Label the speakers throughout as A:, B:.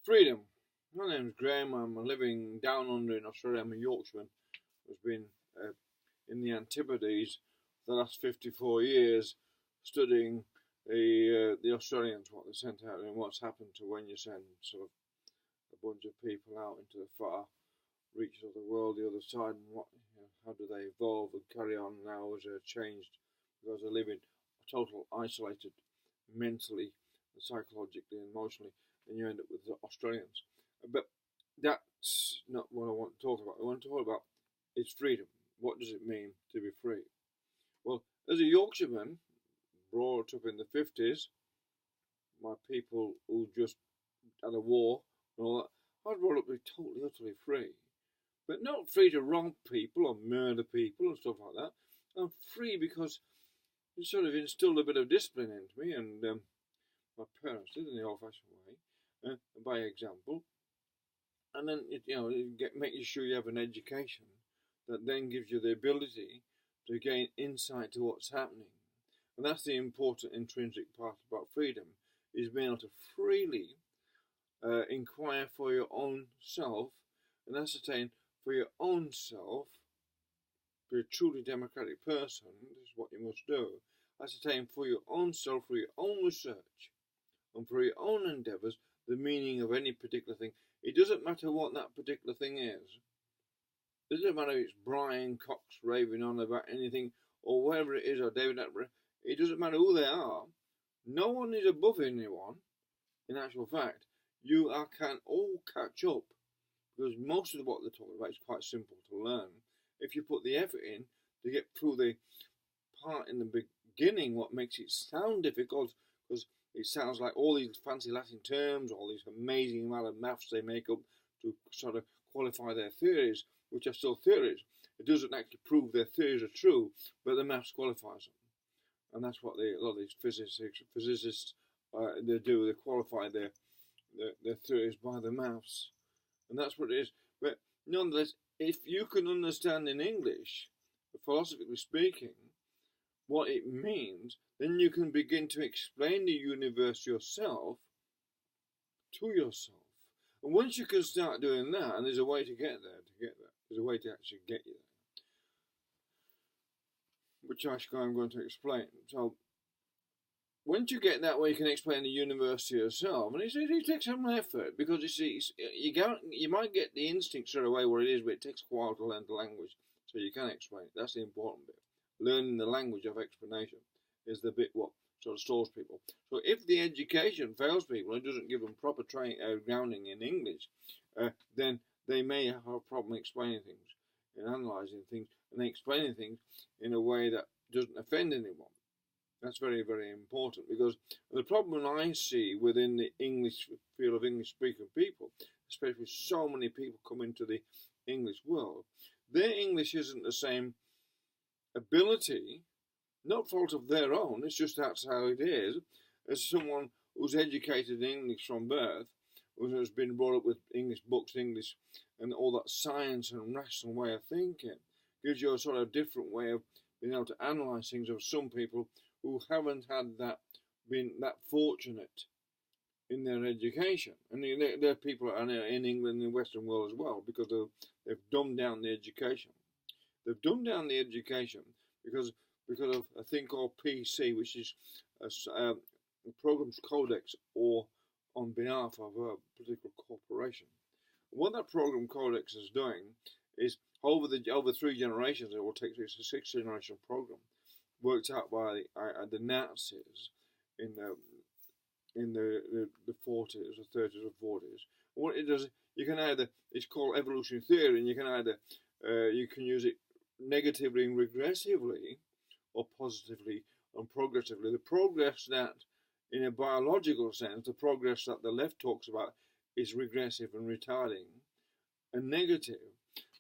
A: Freedom. My name's Graham. I'm living down under in Australia. I'm a Yorkshireman who's been in the Antipodes for the last 54 years studying the Australians, what they sent out, and what's happened to when you send sort of a bunch of people out into the far reaches of the world, the other side, and how do they evolve and carry on now as they're changed because they live in a total isolated mentally, psychologically, and emotionally, and you end up with the Australians. But that's not what I want to talk about. I want to talk about is freedom. What does it mean to be free? Well, as a Yorkshireman, brought up in the 50s, my people who just had a war and all that, I was brought up to be totally, utterly free. But not free to wrong people or murder people and stuff like that. I'm free because it sort of instilled a bit of discipline into me, and my parents did in the old-fashioned way, by example. And then making sure you have an education that then gives you the ability to gain insight to what's happening. And that's the important intrinsic part about freedom, is being able to freely inquire for your own self and ascertain for your own self. Be a truly democratic person, this is what you must do. Ascertain for your own self, for your own research, and for your own endeavours, the meaning of any particular thing. It doesn't matter what that particular thing is. It doesn't matter if it's Brian Cox raving on about anything, or whatever it is, or David Attenborough. It doesn't matter who they are. No one is above anyone. In actual fact, you can all catch up, because most of what they're talking about is quite simple to learn. If you put the effort in to get through the part in the beginning, what makes it sound difficult, because it sounds like all these fancy Latin terms, all these amazing amount of maths they make up to sort of qualify their theories, which are still theories. It doesn't actually prove their theories are true, but the maths qualifies them. And that's what a lot of these physicists they do. They qualify their theories by the maths. And that's what it is. But nonetheless, if you can understand in English, philosophically speaking, what it means, then you can begin to explain the universe yourself to yourself. And once you can start doing that, and there's a way to get there, there's a way to actually get you there, which I'm going to explain. So, once you get that way, you can explain the universe to yourself, and it takes some effort, because you might get the instinct straight away where it is, but it takes a while to learn the language, so you can explain it. That's the important bit. Learning the language of explanation is the bit what sort of stalls people. So if the education fails people and doesn't give them proper grounding in English, then they may have a problem explaining things, and analysing things, and explaining things in a way that doesn't offend anyone. That's very, very important, because the problem I see within the English field of English-speaking people, especially so many people come into the English world, their English isn't the same ability, not fault of their own, it's just that's how it is, as someone who's educated in English from birth, who has been brought up with English books, English, and all that science and rational way of thinking, gives you a sort of different way of being able to analyse things of some people who haven't been that fortunate in their education. And there are people in England and the Western world as well, because they've dumbed down the education. They've dumbed down the education because of a thing called PC, which is a program's codex, or on behalf of a particular corporation. And what that program codex is doing is over 3 generations, it will take, it's a 6-generation program, worked out by the Nazis in the 40s, or 30s or 40s. What it does, you can either, it's called evolutionary theory, and you can either you can use it negatively and regressively, or positively and progressively. The progress that, in a biological sense, the progress that the left talks about is regressive and retarding and negative.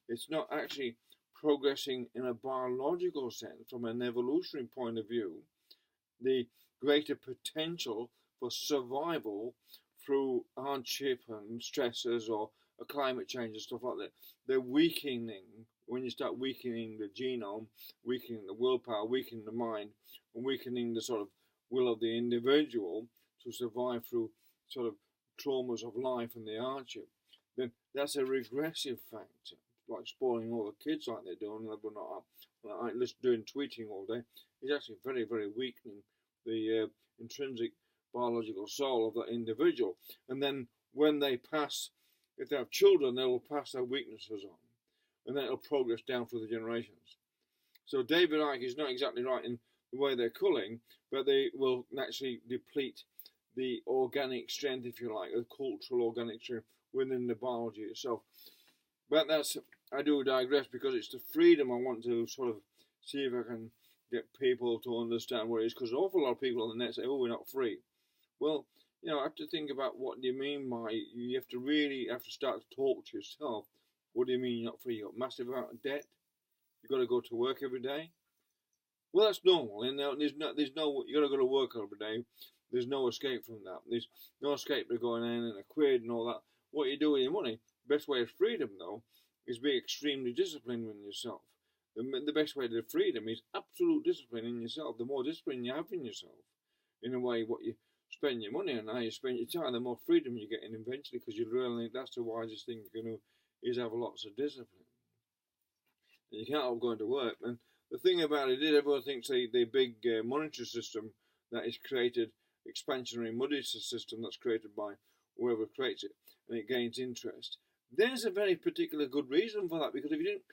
A: It's not actually progressing in a biological sense from an evolutionary point of view. The greater potential for survival through hardship and stresses or climate change and stuff like that. They're weakening. When you start weakening the genome, weakening the willpower, weakening the mind, and weakening the sort of will of the individual to survive through sort of traumas of life and the hardship, then that's a regressive factor. Like spoiling all the kids like they're doing, they're not like just doing tweeting all day. It's actually very, very weakening the intrinsic biological soul of that individual. And then when they pass, if they have children, they will pass their weaknesses on. And then it'll progress down through the generations. So David Icke is not exactly right in the way they're culling, but they will naturally deplete the organic strength, if you like, the cultural organic strength within the biology itself. But I do digress because it's the freedom I want to sort of see if I can get people to understand what it is, because an awful lot of people on the net say, oh, we're not free. Well, I have to think about what do you mean by, you have to start to talk to yourself. What do you mean you're not free? You've got a massive amount of debt. You've got to go to work every day. Well, that's normal. And there's no, you got to go to work every day. There's no escape from that. There's no escape to going in and a quid and all that. What you do with your money, best way of freedom, though, is be extremely disciplined with yourself. The best way to freedom is absolute discipline in yourself. The more discipline you have in yourself, in a way, what you spend your money on, how you spend your time, the more freedom you get in eventually, because you really think that's the wisest thing you can do, is have lots of discipline. And you can't help going to work. And the thing about it is, everyone thinks the big monetary system that is created, expansionary monetary system that's created by whoever creates it, and it gains interest. There's a very particular good reason for that, because if you didn't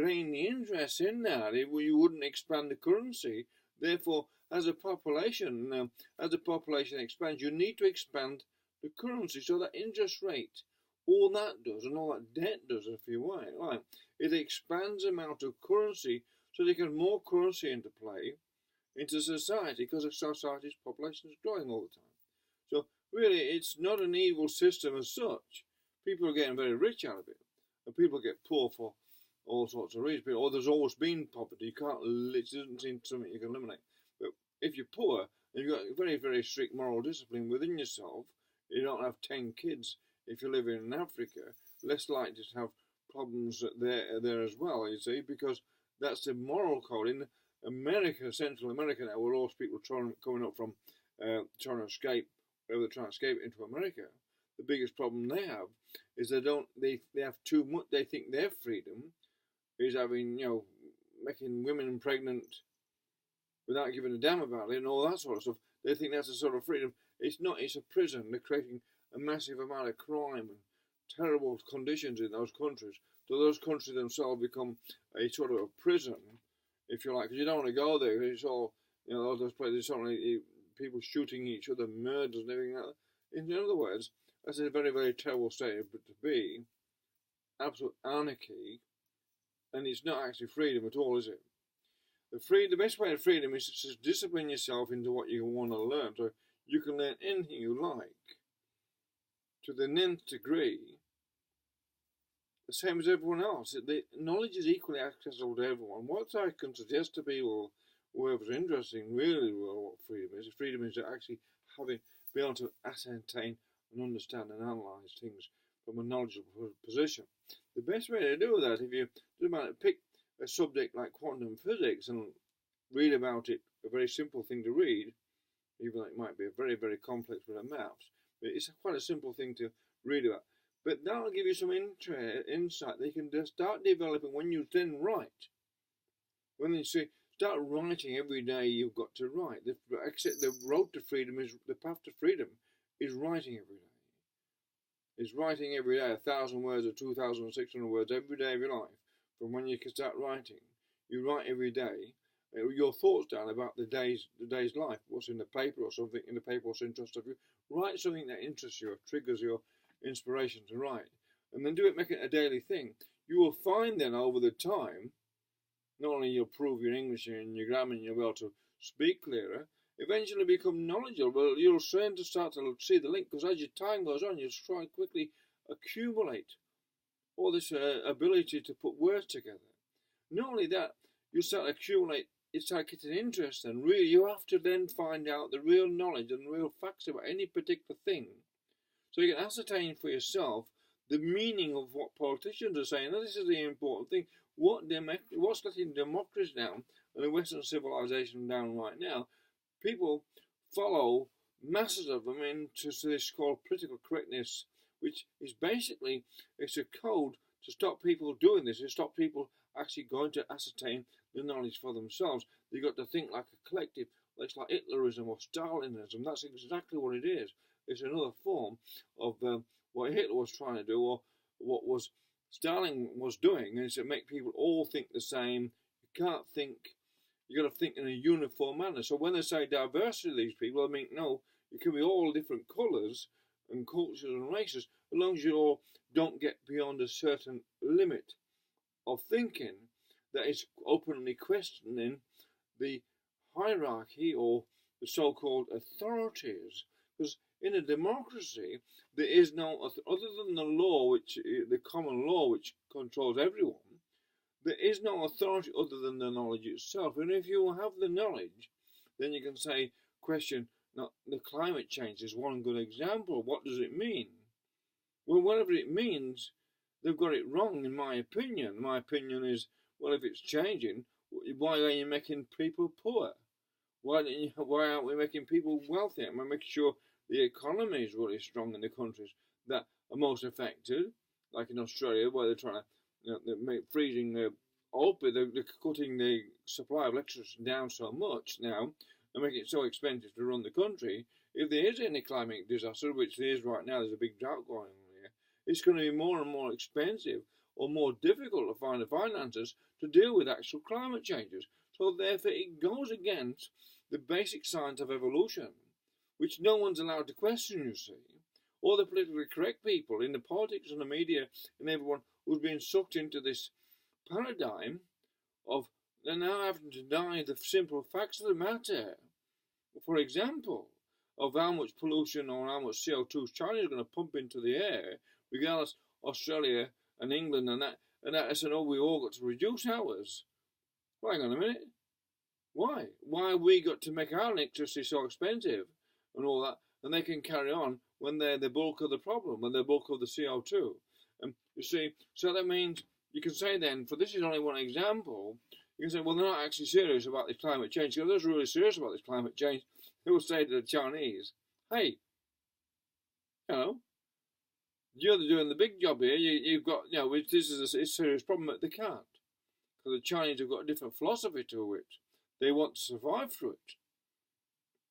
A: gain the interest in that, you wouldn't expand the currency. Therefore, as a population expands, you need to expand the currency. So that interest rate, all that does, and all that debt does, if you like, it expands the amount of currency so they get more currency into play into society, because society's population is growing all the time. So really, it's not an evil system as such. People are getting very rich out of it, and people get poor for all sorts of reasons. Or there's always been poverty. It doesn't seem something you can eliminate. But if you're poor and you've got very, very strict moral discipline within yourself, you don't have 10 kids. If you live in Africa, less likely to have problems there as well, you see, because that's the moral code. In America, Central America now, where all people coming up from trying to escape, wherever they're trying to escape into America, the biggest problem they have is they have too much. They think their freedom is having, making women pregnant without giving a damn about it and all that sort of stuff. They think that's a sort of freedom. It's not. It's a prison. They're creating a massive amount of crime and terrible conditions in those countries. So those countries themselves become a sort of a prison, if you like, because you don't want to go there. It's all, those places, suddenly people shooting each other, murders and everything like that. In other words, that's a very, very terrible state to be. Absolute anarchy, and it's not actually freedom at all, is it? The best way of freedom is to discipline yourself into what you want to learn, so you can learn anything you like to the nth degree, the same as everyone else. The knowledge is equally accessible to everyone. What I can suggest to people, whoever's interested in really what freedom is to actually be able to ascertain and understand and analyse things from a knowledgeable position. The best way to do that, if you pick a subject like quantum physics and read about it, a very simple thing to read, even though it might be a very, very complex bit of maths, but it's quite a simple thing to read about. But that'll give you some insight that you can just start developing when you then write. When you start writing every day, you've got to write. Except the road to freedom the path to freedom is writing every day. It's writing every day, 1,000 words or 2,600 words every day of your life. From when you can start writing, you write every day. Your thoughts down about the day's life, what's in the paper or something in the paper, what's interested you. Write something that interests you or triggers your inspiration to write, and then do it, make it a daily thing. You will find then over the time, not only you'll improve your English and your grammar and you'll be able to speak clearer, eventually become knowledgeable. You'll start to see the link, because as your time goes on, you'll try and quickly accumulate all this ability to put words together. Not only that, you start getting interest, and really you have to then find out the real knowledge and the real facts about any particular thing, so you can ascertain for yourself the meaning of what politicians are saying. And this is the important thing. What's letting democracy down and the Western civilization down right now? People follow masses of them into this called political correctness, which is basically, it's a code to stop people doing this, to stop people actually going to ascertain the knowledge for themselves. They've got to think like a collective. It's like Hitlerism or Stalinism. That's exactly what it is. It's another form of what Hitler was trying to do, or what was Stalin was doing, is to make people all think the same. You can't think. You got to think in a uniform manner. So when they say diversity of these people, I mean, no, you can be all different colours and cultures and races, as long as you all don't get beyond a certain limit of thinking that is openly questioning the hierarchy or the so-called authorities. Because in a democracy, there is no, other than the law, which the common law, which controls everyone, there is no authority other than the knowledge itself. And if you have the knowledge, then you can say, question, now, the climate change is one good example. What does it mean? Well, whatever it means, they've got it wrong, in my opinion. My opinion is, well, if it's changing, why are you making people poor? Why aren't we making people wealthy? Am I making sure the economy is really strong in the countries that are most affected, like in Australia, where they're trying to, they're freezing the they're cutting the supply of electricity down so much now, and making it so expensive to run the country. If there is any climate disaster, which there is right now, there's a big drought going on here, it's going to be more and more expensive or more difficult to find the finances to deal with actual climate changes. So therefore it goes against the basic science of evolution, which no one's allowed to question, you see. All the politically correct people in the politics and the media and everyone who's been sucked into this paradigm of they're now having to deny the simple facts of the matter. For example, of how much pollution or how much CO2 China is going to pump into the air, regardless Australia and England and that said, oh, we all got to reduce ours. Well, hang on a minute. Why? Why have we got to make our electricity so expensive and all that, and they can carry on when they're the bulk of the problem, when they're the bulk of the CO2? And you see, so that means you can say then, for this is only one example, you can say, well, they're not actually serious about this climate change. If they're really serious about this climate change, they will say to the Chinese, hey, you're doing the big job here. You've got, this is a serious problem that they can't. Because the Chinese have got a different philosophy to it. They want to survive through it.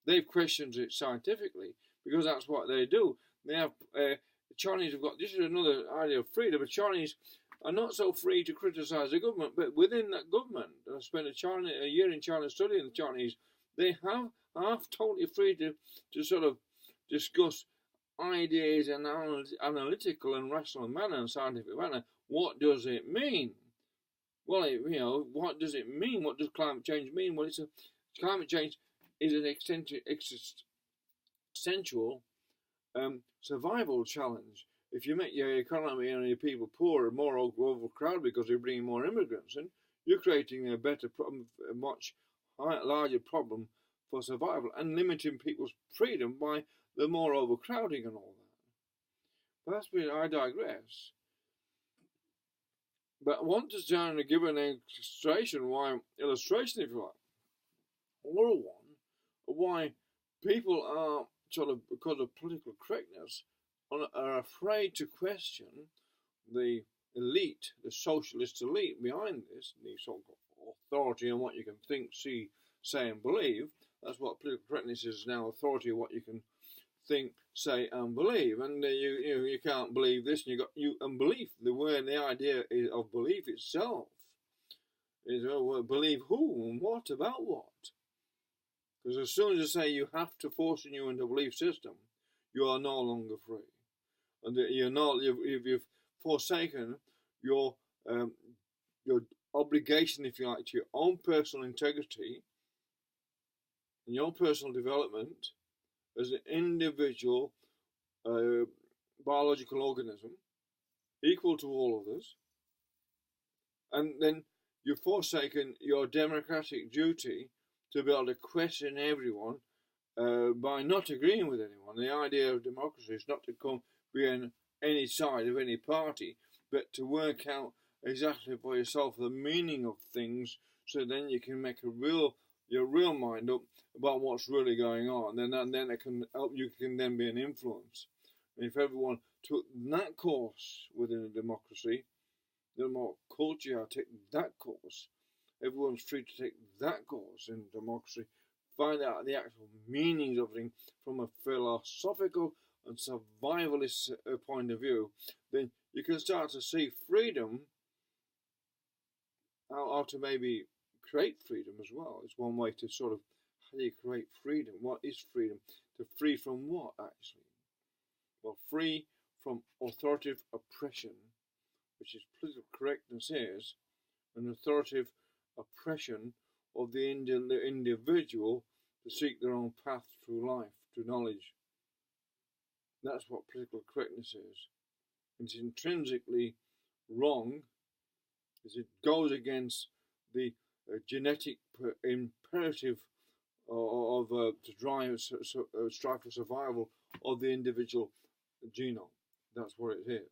A: They've questioned it scientifically because that's what they do. They have, the Chinese have got, this is another idea of freedom. The Chinese are not so free to criticise the government, but within that government, I spent a year in China studying the Chinese, they are totally free to sort of discuss ideas in an analytical and rational manner and scientific manner. What does it mean? Well, what does it mean? What does climate change mean? Well, climate change is an essential survival challenge. If you make your economy and your people poorer, more overcrowded because you're bringing more immigrants in, you're creating a better problem, a much larger problem for survival and limiting people's freedom by the more overcrowding and all that. I digress. But I want to try and give an illustration, if you like, or one, of why people are sort of, because of political correctness, are afraid to question the elite, the socialist elite behind this, the so-called authority on what you can think, see, say, and believe. That's what political correctness is now: authority of what you can think, say, and believe. And you can't believe this, and you got unbelief. The idea of belief itself is, well, believe who and what about what? Because as soon as you say you have to force you into a belief system, you are no longer free, and you've forsaken your obligation, if you like, to your own personal integrity and your personal development as an individual biological organism, equal to all of us, and then you've forsaken your democratic duty to be able to question everyone by not agreeing with anyone. The idea of democracy is not to be on any side of any party, but to work out exactly for yourself the meaning of things, so then you can make a real your real mind up about what's really going on, then it can help you, can then be an influence. And if everyone took that course within a democracy, the more culture take that course. Everyone's free to take that course in democracy, find out the actual meanings of things from a philosophical and survivalist point of view. Then you can start to see freedom, how to maybe create freedom as well. It's one way to sort of, how do you create freedom? What is freedom? To free from what, actually? Well, free from authoritative oppression, which is political correctness is, an authoritative oppression of the individual to seek their own path through life, to knowledge. That's what political correctness is. It's intrinsically wrong, as it goes against the genetic imperative of to strive for survival of the individual genome. That's what it is,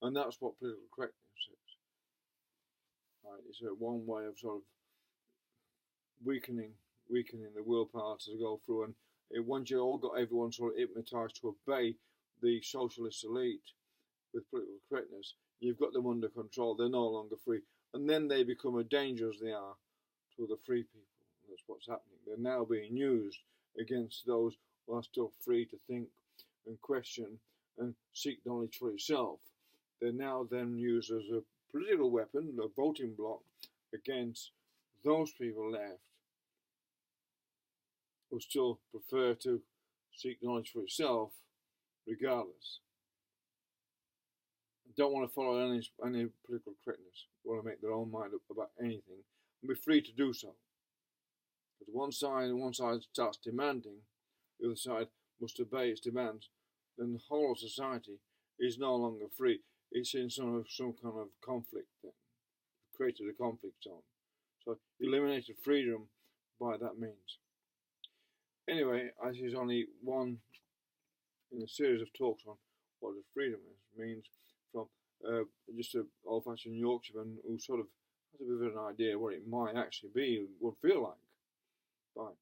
A: and that's what political correctness is. Right? It's one way of sort of weakening the willpower to go through, and once you all got everyone sort of hypnotized to obey the socialist elite with political correctness, you've got them under control. They're no longer free, and then they become as dangerous as they are to the free people. That's what's happening. They're now being used against those who are still free to think and question and seek knowledge for itself. They're now then used as a political weapon, a voting bloc, against those people left who still prefer to seek knowledge for itself regardless. Don't want to follow any political correctness. They want to make their own mind up about anything and be free to do so. But one side starts demanding, the other side must obey its demands, then the whole of society is no longer free. It's in some kind of conflict then. Created a conflict zone. So eliminated freedom by that means. Anyway, this is only one in a series of talks on what the freedom means from just an old-fashioned Yorkshireman who sort of has a bit of an idea what it might actually be, would feel like. Bye.